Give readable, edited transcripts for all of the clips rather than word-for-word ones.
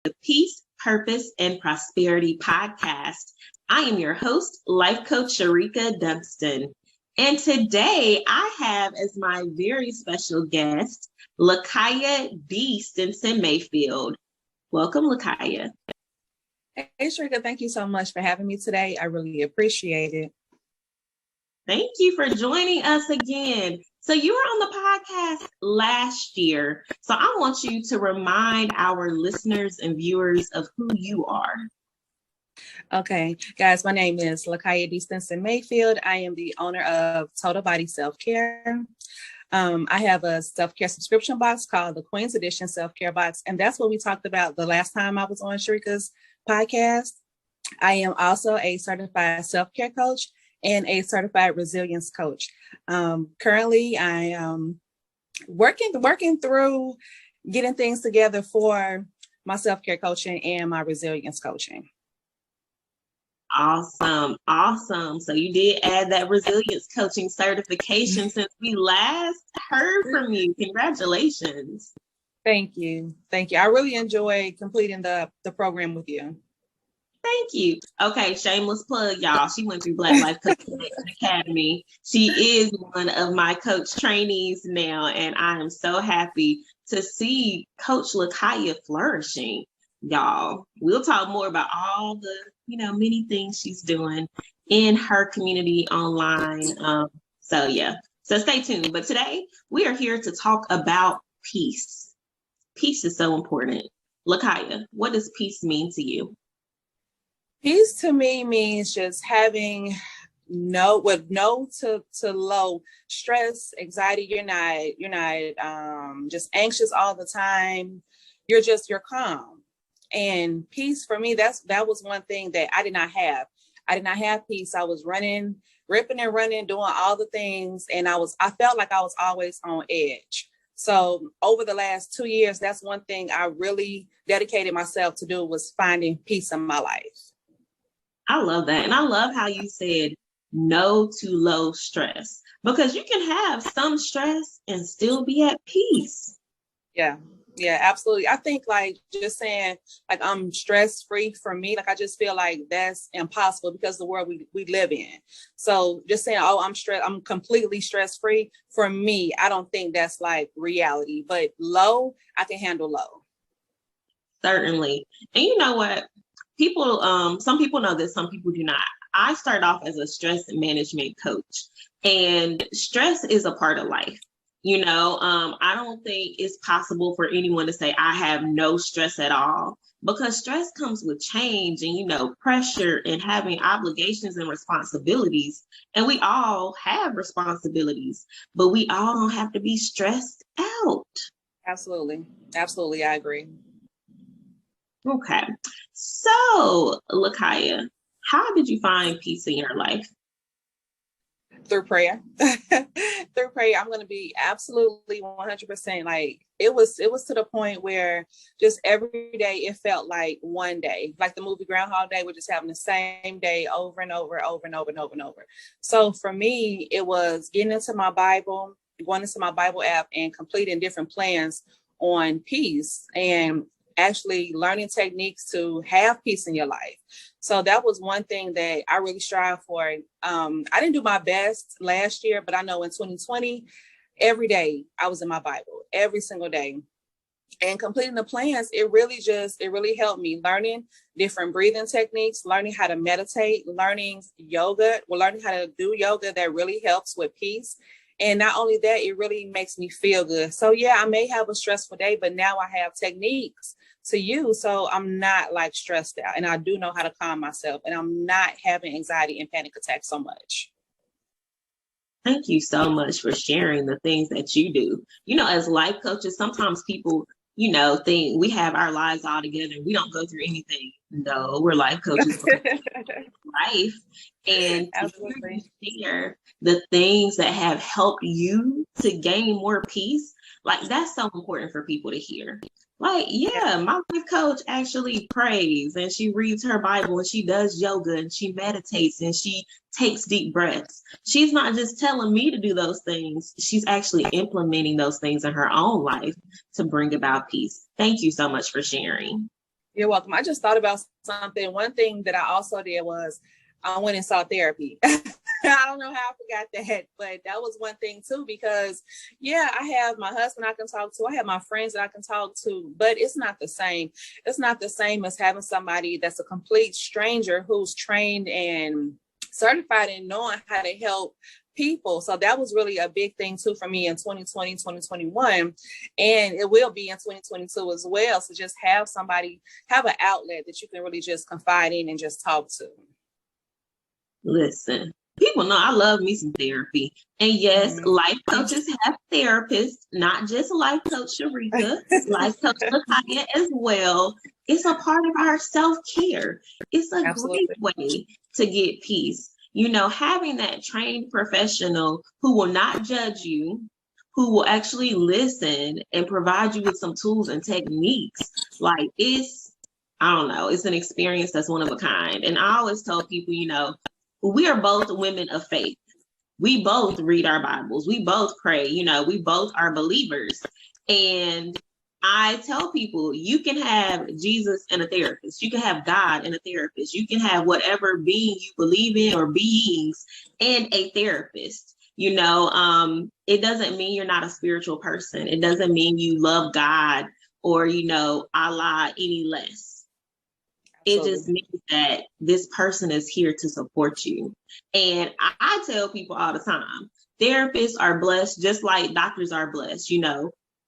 the Peace, Purpose, and Prosperity podcast. I am your host, Life Coach Shereka Dunston. And today I have as my very special guest, Lakaya D. Stinson-Mayfield. Welcome, Lakaya. Hey, Shereka, thank you so much for having me today. I really appreciate it. Thank you for joining us again. So you were on the podcast last year. So I want you to remind our listeners and viewers of who you are. Okay, guys, my name is Lakaya D. Stinson-Mayfield. I am the owner of Total Body Self-Care. I have a self-care subscription box called the Queen's Edition Self-Care Box. And that's what we talked about the last time I was on Shereka's podcast. I am also a certified self-care coach and a certified resilience coach. Currently, I am working through getting things together for my self-care coaching and my resilience coaching. Awesome. So you did add that resilience coaching certification since we last heard from you. Congratulations. Thank you. I really enjoyed completing the program with you. Thank you. Okay, shameless plug, y'all. She went through Black Life Coaching Academy. She is one of my coach trainees now, and I am so happy to see Coach Lakaya flourishing, y'all. We'll talk more about all the, many things she's doing in her community online. So stay tuned. But today we are here to talk about peace. Peace is so important. Lakaya, what does peace mean to you? Peace to me means just having no to low stress, anxiety. You're not just anxious all the time. You're calm. And peace for me, that was one thing that I did not have. I did not have peace. I was ripping and running, doing all the things. And I felt like I was always on edge. So over the last 2 years, that's one thing I really dedicated myself to do, was finding peace in my life. I love that. And I love how you said no to low stress, because you can have some stress and still be at peace. Yeah, absolutely. I think just saying I'm stress free, for me, I just feel like that's impossible because of the world we live in. So just saying, I'm completely stress free, for me, I don't think that's reality. But low, I can handle low. Certainly. And you know what? Some people know this, some people do not. I started off as a stress management coach, and stress is a part of life. I don't think it's possible for anyone to say I have no stress at all, because stress comes with change and, pressure and having obligations and responsibilities. And we all have responsibilities, but we all don't have to be stressed out. Absolutely. I agree. Okay. So, Lakaya, how did you find peace in your life? Through prayer. Through prayer. I'm going to be absolutely 100%. It was to the point where just every day it felt like one day, like the movie Groundhog Day. We're just having the same day over and over. So for me, it was getting into my Bible, going into my Bible app and completing different plans on peace, and actually learning techniques to have peace in your life. So that was one thing that I really strive for. I didn't do my best last year, but I know in 2020, every day I was in my Bible, every single day. And completing the plans, it really helped me, learning different breathing techniques, learning how to meditate, learning how to do yoga that really helps with peace. And not only that, it really makes me feel good. So yeah, I may have a stressful day, but now I have techniques to use, so I'm not stressed out, and I do know how to calm myself, and I'm not having anxiety and panic attacks so much. Thank you so much for sharing the things that you do. As life coaches, sometimes people, think we have our lives all together. We don't go through anything. No, we're life coaches. Life. And absolutely share the things that have helped you to gain more peace. That's so important for people to hear. My life coach actually prays, and she reads her Bible, and she does yoga, and she meditates, and she takes deep breaths. She's not just telling me to do those things. She's actually implementing those things in her own life to bring about peace. Thank you so much for sharing. You're welcome. I just thought about something. One thing that I also did was I went and saw therapy. I don't know how I forgot that, but that was one thing too, because I have my husband I can talk to. I have my friends that I can talk to, but it's not the same. It's not the same as having somebody that's a complete stranger who's trained and certified in knowing how to help people. So that was really a big thing too for me in 2020, 2021, and it will be in 2022 as well. So just have an outlet that you can really just confide in and just talk to. Listen, people know I love me some therapy. And yes, life coaches have therapists, not just life coach Shereka, life coach Lakaya as well. It's a part of our self-care. It's a great way to get peace. Having that trained professional who will not judge you, who will actually listen and provide you with some tools and techniques, it's an experience that's one of a kind. And I always tell people, we are both women of faith. We both read our Bibles. We both pray. We both are believers. And I tell people, you can have Jesus and a therapist. You can have God and a therapist. You can have whatever being you believe in or beings and a therapist. It doesn't mean you're not a spiritual person. It doesn't mean you love God or, Allah any less. It just means that this person is here to support you. And I tell people all the time, therapists are blessed just like doctors are blessed,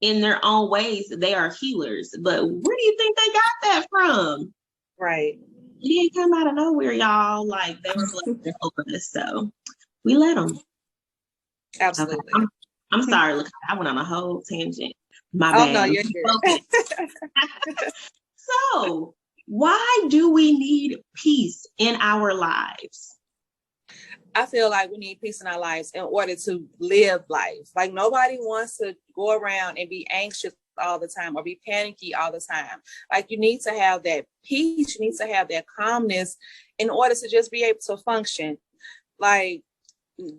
in their own ways. They are healers. But where do you think they got that from? Right. It didn't come out of nowhere, y'all. They were blessed to help us. So we let them. Absolutely. Okay. I'm sorry. Look, I went on a whole tangent. My bad. No, you're good. So why do we need peace in our lives? I feel like we need peace in our lives in order to live life. Nobody wants to go around and be anxious all the time or be panicky all the time. You need to have that peace. You need to have that calmness in order to just be able to function.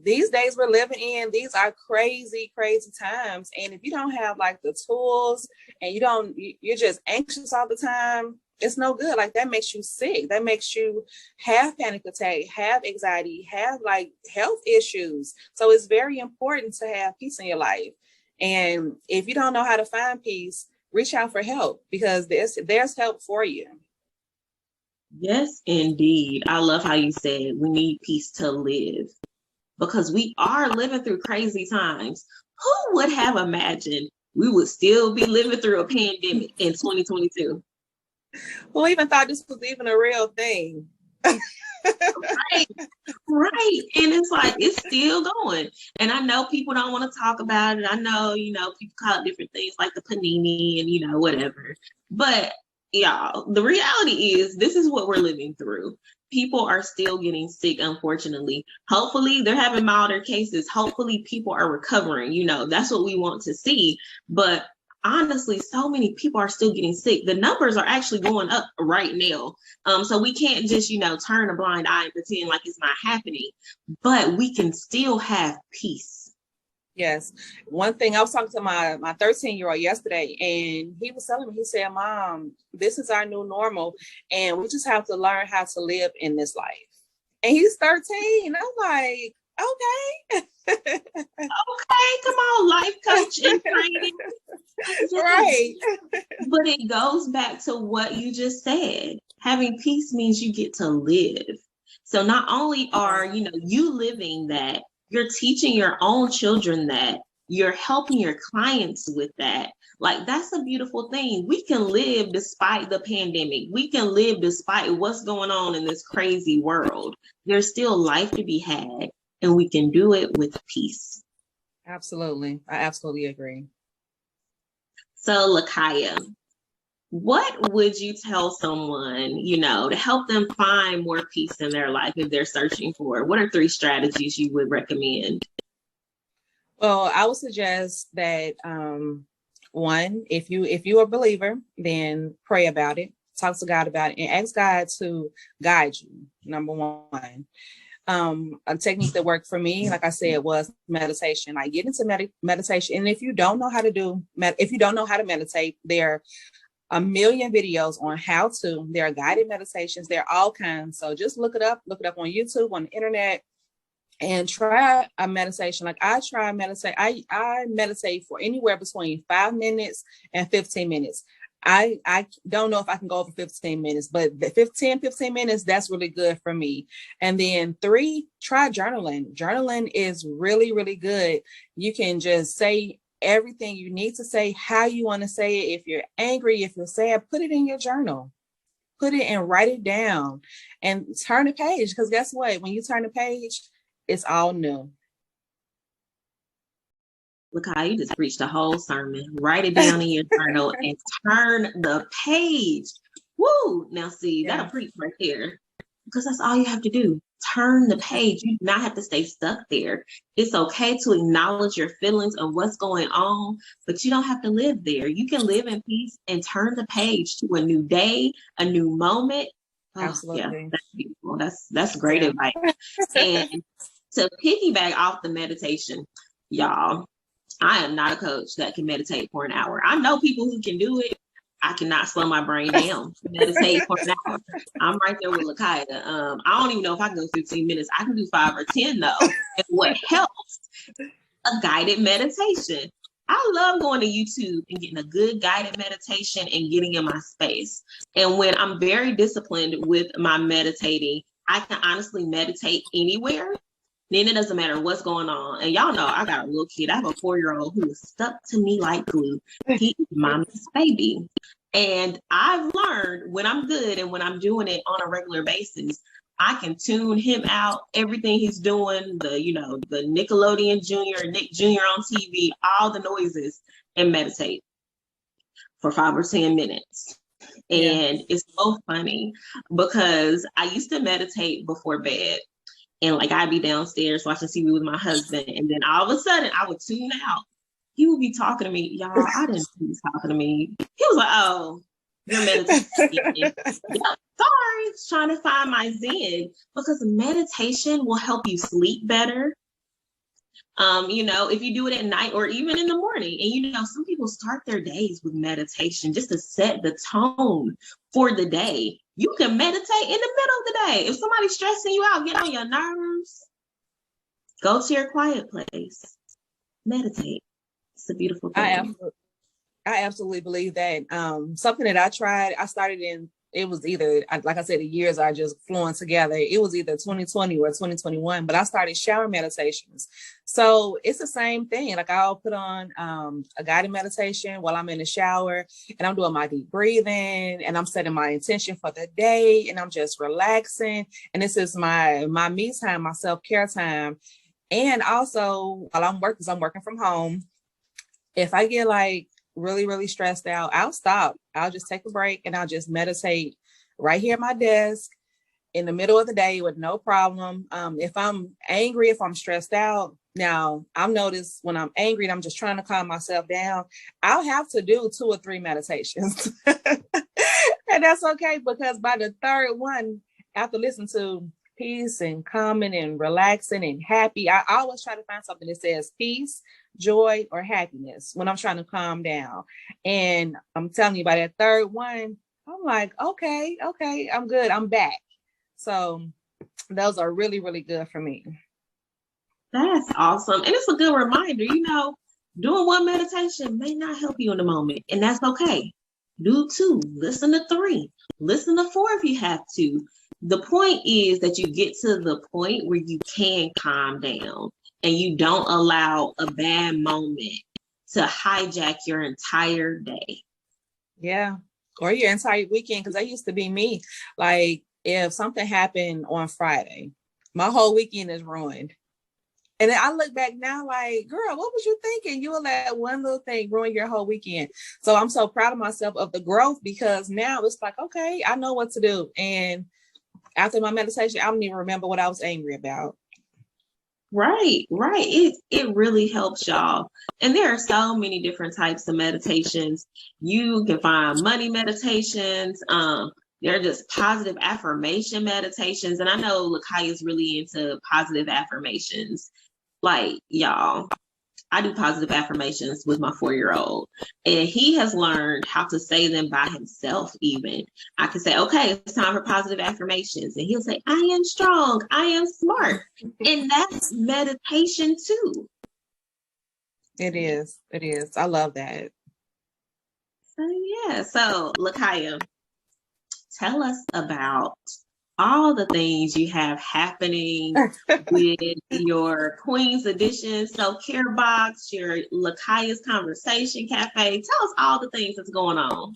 These days we're living in, these are crazy, crazy times. And if you don't have the tools and you're just anxious all the time, it's no good. That makes you sick. That makes you have panic attack, have anxiety, have health issues. So it's very important to have peace in your life. And if you don't know how to find peace, reach out for help, because there's help for you. Yes, indeed. I love how you said we need peace to live, because we are living through crazy times. Who would have imagined we would still be living through a pandemic in 2022? Who even thought this was even a real thing? Right. And it's it's still going. And I know people don't want to talk about it. I know, people call it different things like the panini and, whatever. But y'all, the reality is this is what we're living through. People are still getting sick, unfortunately. Hopefully they're having milder cases. Hopefully people are recovering. That's what we want to see. But honestly, so many people are still getting sick. The numbers are actually going up right now. So we can't just, turn a blind eye and pretend like it's not happening. But we can still have peace. Yes. One thing, I was talking to my 13-year-old yesterday, and he was telling me, he said, Mom, this is our new normal, and we just have to learn how to live in this life. And he's 13. I'm like, okay. Okay, come on, life coach and training. Right. But it goes back to what you just said. Having peace means you get to live. So not only are, you living that, you're teaching your own children that, you're helping your clients with that. That's a beautiful thing. We can live despite the pandemic. We can live despite what's going on in this crazy world. There's still life to be had, and we can do it with peace. Absolutely. I absolutely agree. So, Lakaya, what would you tell someone, to help them find more peace in their life if they're searching for it? What are 3 strategies you would recommend? Well, I would suggest that, one, if you're a believer, then pray about it, talk to God about it, and ask God to guide you. Number 1. A technique that worked for me, like I said, was meditation. Get into meditation. And if you don't know how to meditate, there a million videos on how to. There are guided meditations. There are all kinds. So just look it up on YouTube, on the internet, and try a meditation. Like I meditate. I meditate for anywhere between 5 minutes and 15 minutes. I don't know if I can go over 15 minutes, but the 15 minutes, that's really good for me. And then 3, try journaling. Journaling is really, really good. You can just say everything you need to say, how you want to say it. If you're angry, if you're sad, put it in your journal. Put it and write it down and turn the page. Because guess what? When you turn the page, it's all new. Look how you just preached a whole sermon. Write it down in your journal and turn the page. Woo! Now see, that'll preach right there. Because that's all you have to do. Turn the page. You do not have to stay stuck there. It's okay to acknowledge your feelings and what's going on, but you don't have to live there. You can live in peace and turn the page to a new day, a new moment. Absolutely. Yeah, that's beautiful. That's great advice. And to piggyback off the meditation, y'all, I am not a coach that can meditate for an hour. I know people who can do it. I cannot slow my brain down to meditate for an hour. I'm right there with Lakaya. I don't even know if I can go 15 minutes. I can do 5 or 10 though. And what helps? A guided meditation. I love going to YouTube and getting a good guided meditation and getting in my space. And when I'm very disciplined with my meditating, I can honestly meditate anywhere. Then it doesn't matter what's going on. And y'all know I got a little kid. I have a 4-year-old who is stuck to me like glue. He is mama's baby. And I've learned when I'm good and when I'm doing it on a regular basis, I can tune him out, everything he's doing, the Nickelodeon Junior, Nick Jr. on TV, all the noises, and meditate for 5 or 10 minutes. And it's so funny because I used to meditate before bed. And like I'd be downstairs watching TV with my husband, and then all of a sudden I would tune out. He would be talking to me, y'all. I didn't see he talking to me. He was like, "Oh, you're meditating." Yeah, sorry, trying to find my zen because meditation will help you sleep better. If you do it at night or even in the morning, and some people start their days with meditation just to set the tone for the day. You can meditate in the middle of the day. If somebody's stressing you out, get on your nerves, go to your quiet place, meditate. It's a beautiful thing. I absolutely believe that. Something that I tried, I started in, it was either, like I said, the years are just flowing together. It was either 2020 or 2021, but I started shower meditations. So it's the same thing. Like I'll put on a guided meditation while I'm in the shower, and I'm doing my deep breathing, and I'm setting my intention for the day, and I'm just relaxing. And this is my me time, my self-care time. And also while I'm working, because I'm working from home, if I get like really, really stressed out, I'll stop. I'll just take a break and I'll just meditate right here at my desk in the middle of the day with no problem. If I'm angry, if I'm stressed out, now I've noticed when I'm angry and I'm just trying to calm myself down, I'll have to do 2 or 3 meditations. And that's okay, because by the third one, after listening to peace and calming and relaxing and happy, I always try to find something that says peace, joy, or happiness when I'm trying to calm down. And I'm telling you, by that third one, I'm like, okay, I'm good. I'm back. So those are really, really good for me. That's awesome. And it's a good reminder, doing one meditation may not help you in the moment, and that's okay. Do 2, listen to 3, listen to 4 if you have to. The point is that you get to the point where you can calm down and you don't allow a bad moment to hijack your entire day. Yeah. Or your entire weekend. Because that used to be me. Like if something happened on Friday, my whole weekend is ruined. And then I look back now like, girl, what was you thinking? You will let one little thing ruin your whole weekend. So I'm so proud of myself of the growth, because now it's like, okay, I know what to do. And after my meditation, I don't even remember what I was angry about. Right. It really helps, y'all. And there are so many different types of meditations. You can find money meditations. There are just positive affirmation meditations. And I know Lakaya is really into positive affirmations. Like, y'all, I do positive affirmations with my 4-year-old, and he has learned how to say them by himself. Even I can say, okay, it's time for positive affirmations. And he'll say, I am strong, I am smart. And that's meditation too. It is. It is. I love that. So yeah. So Lakaya, tell us about all the things you have happening with your Queen's Edition self-care box, your Lakaya's Conversation Cafe. Tell us all the things that's going on.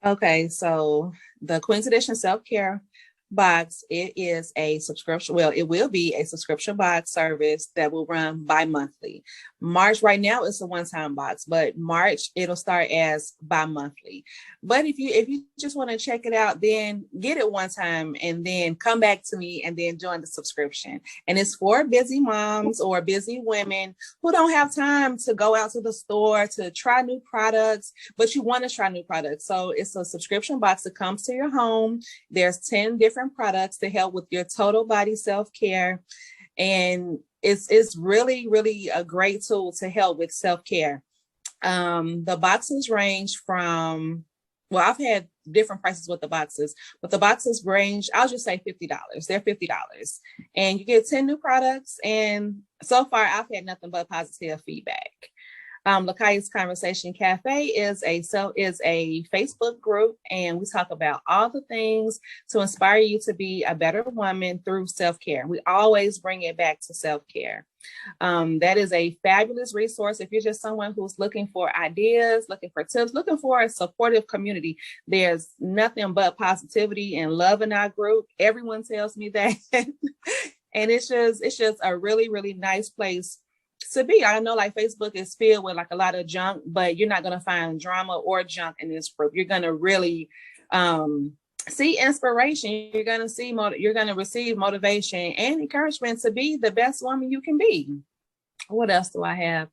Okay, so the Queen's Edition self-care box, it is a subscription. Well, it will be a subscription box service that will run bi-monthly. March right now is a one-time box, but March it'll start as bi-monthly. But if you just want to check it out, then get it one time and then come back to me and then join the subscription. And it's for busy moms or busy women who don't have time to go out to the store to try new products, but you want to try new products. So it's a subscription box that comes to your home. There's 10 different products to help with your total body self-care. And it's really, really a great tool to help with self-care. The boxes range from, well, I've had different prices with the boxes, but the boxes range, I'll just say $50. They're $50. And you get 10 new products. And so far, I've had nothing but positive feedback. Lakaya's Conversation Cafe is a Facebook group, and we talk about all the things to inspire you to be a better woman through self-care. We always bring it back to self-care. That is a fabulous resource if you're just someone who's looking for ideas, looking for tips, looking for a supportive community. There's nothing but positivity and love in our group. Everyone tells me that. And it's just a really, really nice place to be. I know like Facebook is filled with like a lot of junk, but you're not going to find drama or junk in this group. You're going to really see inspiration. You're going to receive motivation and encouragement to be the best woman you can be. What else do I have?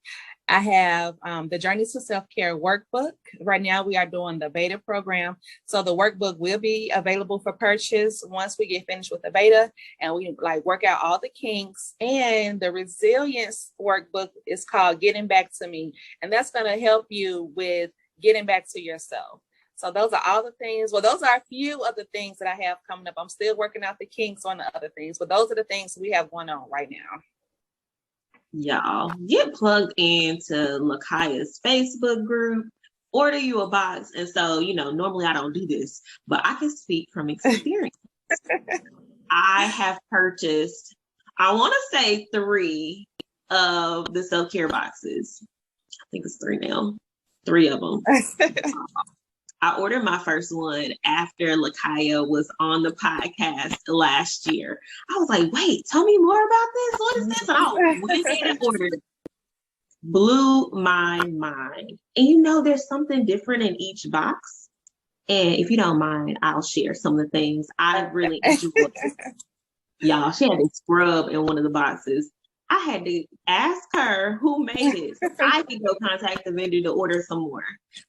I have the Journey to Self-Care workbook. Right now we are doing the beta program. So the workbook will be available for purchase once we get finished with the beta and we like work out all the kinks. And the resilience workbook is called Getting Back to Me. And that's going to help you with getting back to yourself. So those are all the things. Well, those are a few of the things that I have coming up. I'm still working out the kinks on the other things, but those are the things we have going on right now. Y'all get plugged into Lakaya's Facebook group, order you a box. And so, normally I don't do this, but I can speak from experience. I have purchased, I want to say 3 of the self-care boxes. I think it's 3 now, 3 of them. I ordered my first one after Lakaya was on the podcast last year. I was like, wait, tell me more about this. What is this? And I went ahead and ordered it. Blew my mind. And there's something different in each box. And if you don't mind, I'll share some of the things I really enjoyed. Y'all, she had a scrub in one of the boxes. I had to ask her who made it. I could go contact the vendor to order some more.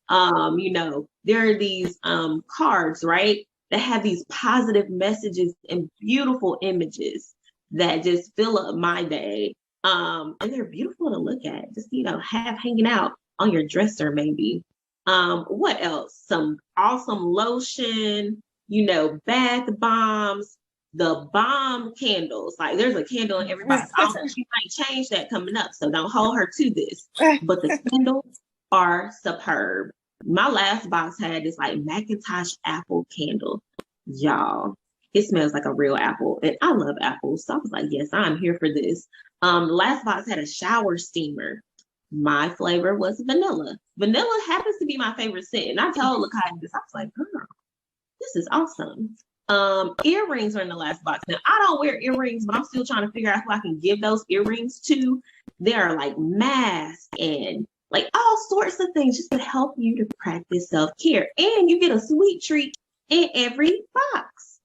There are these cards, right, that have these positive messages and beautiful images that just fill up my day. And they're beautiful to look at, just, have hanging out on your dresser, maybe. What else? Some awesome lotion, bath bombs. The bomb candles, like there's a candle in every box. She might change that coming up, so don't hold her to this. But the candles are superb. My last box had this like Macintosh apple candle. Y'all, it smells like a real apple, and I love apples, so I was like, yes, I'm here for this. The last box had a shower steamer. My flavor was vanilla. Vanilla happens to be my favorite scent, and I told Lakaya this. I was like, girl, this is awesome. Earrings are in the last box. Now, I don't wear earrings, but I'm still trying to figure out who I can give those earrings to. There are like masks and like all sorts of things just to help you to practice self-care. And you get a sweet treat in every box.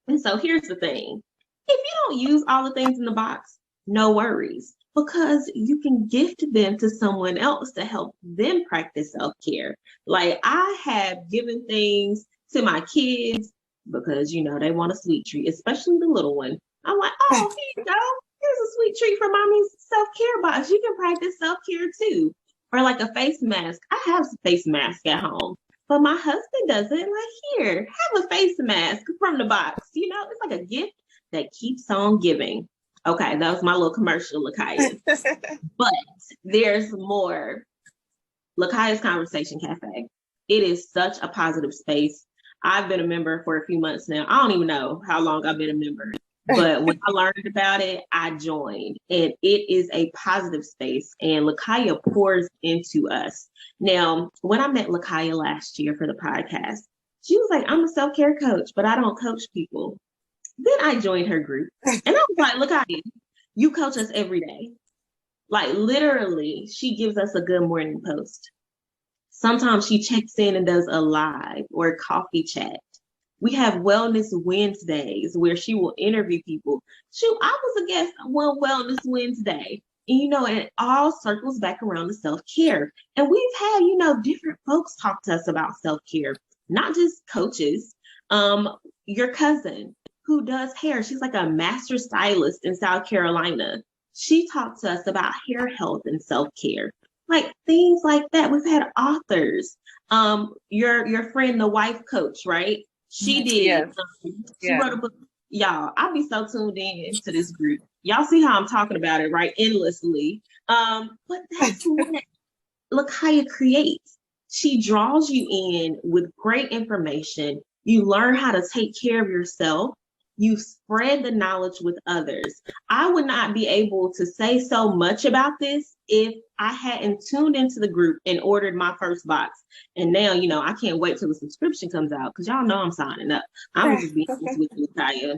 And so here's the thing. If you don't use all the things in the box, no worries, because you can gift them to someone else to help them practice self-care. Like I have given things to my kids because, they want a sweet treat, especially the little one. I'm like, oh, here you go. here's a sweet treat for mommy's self-care box. You can practice self-care too. Or like a face mask. I have a face mask at home, but my husband doesn't. Like, here, have a face mask from the box. You know, it's like a gift that keeps on giving. Okay, that was my little commercial, Lakaya. But there's more. Lakaya's Conversation Cafe. It is such a positive space. I've been a member for a few months now. I don't even know how long I've been a member. But when I learned about it, I joined. And it is a positive space. And Lakaya pours into us. Now, when I met Lakaya last year for the podcast, she was like, I'm a self-care coach, but I don't coach people. Then I joined her group. And I was like, Lakaya, you coach us every day. Like, literally, she gives us a good morning post. Sometimes she checks in and does a live or a coffee chat. We have Wellness Wednesdays where she will interview people. Shoot, I was a guest on one Wellness Wednesday. And, you know, and it all circles back around to self-care. And we've had, you know, different folks talk to us about self-care, not just coaches. Your cousin who does hair, she's like a master stylist in South Carolina. She talked to us about hair health and self-care, like things like that. We've had authors. Your friend, the wife coach, right? She did. Yes. She wrote a book. Y'all, I'll be so tuned in to this group. Y'all see how I'm talking about it, right? Endlessly. But that's what Lakaya creates. She draws you in with great information. You learn how to take care of yourself. You spread the knowledge with others. I would not be able to say so much about this if I hadn't tuned into the group and ordered my first box. And now, you know, I can't wait till the subscription comes out because y'all know I'm signing up. I'm just being honest with you, Kaya.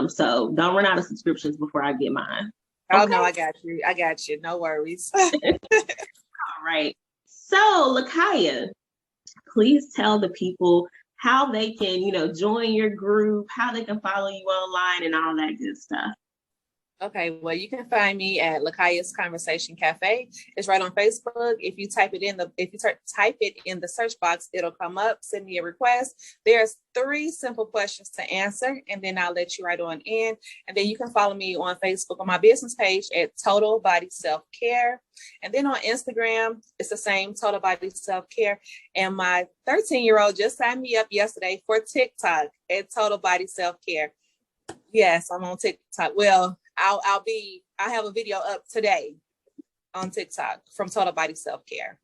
So don't run out of subscriptions before I get mine. Oh, no, I got you. I got you. No worries. All right. So, Lakaya, please tell the people how they can, you know, join your group, how they can follow you online and all that good stuff. Okay, well, you can find me at Lakaya's Conversation Cafe. It's right on Facebook. If you type it in the search box, it'll come up. Send me a request. There's 3 simple questions to answer, and then I'll let you right on in. And then you can follow me on Facebook on my business page at Total Body Self Care. And then on Instagram, it's the same, Total Body Self Care. And my 13-year-old just signed me up yesterday for TikTok at Total Body Self Care. Yes, I'm on TikTok. Well, I have a video up today on TikTok from Total Body Self-Care.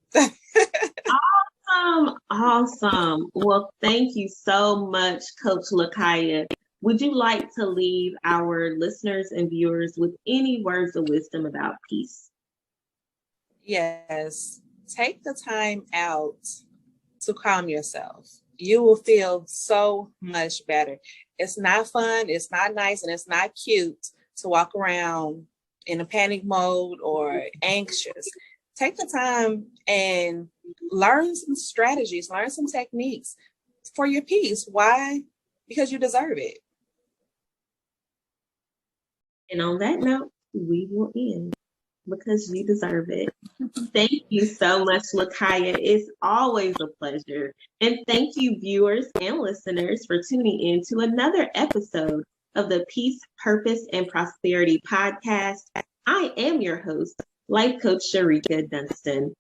Awesome. Well, thank you so much, Coach Lakaya. Would you like to leave our listeners and viewers with any words of wisdom about peace? Yes. Take the time out to calm yourself. You will feel so much better. It's not fun, it's not nice, and it's not cute to walk around in a panic mode or anxious. Take the time and learn some strategies, learn some techniques for your peace. Why? Because you deserve it. And on that note, we will end because you deserve it. Thank you so much, Lakaya. It's always a pleasure. And thank you, viewers and listeners, for tuning in to another episode of the Peace, Purpose, and Prosperity podcast. I am your host, Life Coach Shereka Dunston.